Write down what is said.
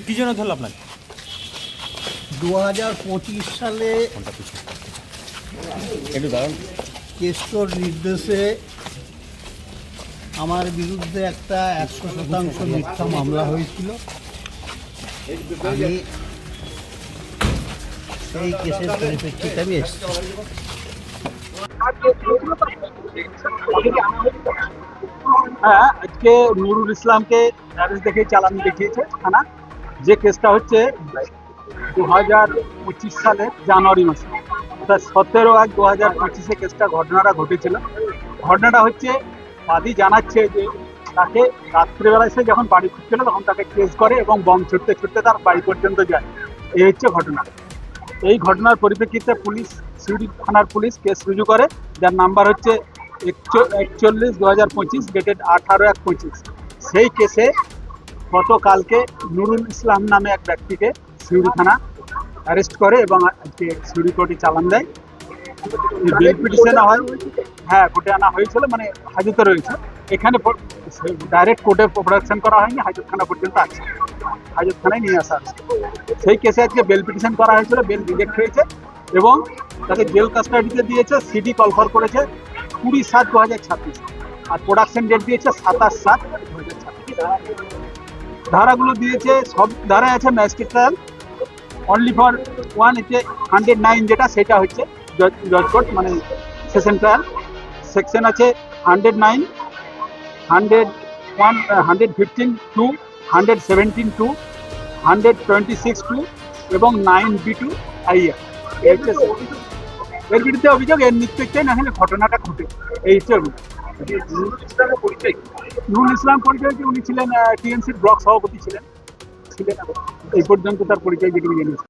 কি জন্য ধরলো আপনাকে? 2025 সালে একটু দাঁড়ান। কেষ্টর নির্দেশে আমার বিরুদ্ধে একটা 100% মিথ্যা মামলা হয়েছিল। আমি সেই কেসের পরিপ্রেক্ষিতে আমি এসেছি। হ্যাঁ, আজকে নুরুল ইসলামকে অ্যারেস্ট দেখে চালান দেখিয়েছে থানা। যে কেসটা হচ্ছে 2025 সালের জানুয়ারি মাসে, অর্থাৎ 17/1/2025 কেসটা ঘটনাটা ঘটেছিল। ঘটনাটা হচ্ছে বাদী জানাচ্ছে যে তাকে রাত্রিবেলা এসে যখন বাড়ি ফিরছিল তখন তাকে কেস করে এবং বম ছুটতে ছুটতে তার বাড়ি পর্যন্ত যায়। এই হচ্ছে ঘটনা। এই ঘটনার পরিপ্রেক্ষিতে পুলিশ, সিউড়ি থানার পুলিশ কেস রুজু করে, যার নাম্বার হচ্ছে 41/2025, ডেটেড 18/1/25। সেই কেসে গতকালকে নুরুল ইসলাম নামে এক ব্যক্তিকে সিউড়ি থানা অ্যারেস্ট করে এবং আজকে সিউড়ি কোর্টে চালান দেয়। বেল পিটিশনে হয়, হ্যাঁ কোর্টে আনা হয়েছিল, মানে হাজতে রয়েছে। এখানে ডাইরেক্ট কোর্টে প্রোডাকশন করা হয়নি, হাজত থানা পর্যন্ত আছে, হাজত থানায় নিয়ে আসা আছে। সেই কেসে আজকে বেল পিটিশন করা হয়েছিল, বেল রিজেক্ট হয়েছে এবং তাকে জেল কাস্টাডিতে দিয়েছে। সিডি কলফর করেছে 20/7/2026 আর প্রোডাকশন ডেট দিয়েছে 27/7/2026। ধারাগুলো দিয়েছে, সব ধারায় আছে magistrate trial, only for one হচ্ছে 109, যেটা সেটা হচ্ছে জজ কোর্ট মানে সেশন ট্রায়াল। সেকশন আছে 109, 101, 115(2), 117(2), 126(2) এবং 9(b)(2) আইয়া। এর বিরুদ্ধে অভিযোগ, এর নিত্যে না হলে ঘটনাটা ঘটে। এই হচ্ছে অভিযোগ। নুরুল ইসলাম পরিচয় কি, উনি ছিলেন টিএমসির ব্লক সভাপতি ছিলেন। এই পর্যন্ত তার পরিচয় যেটুকু জেনেছি।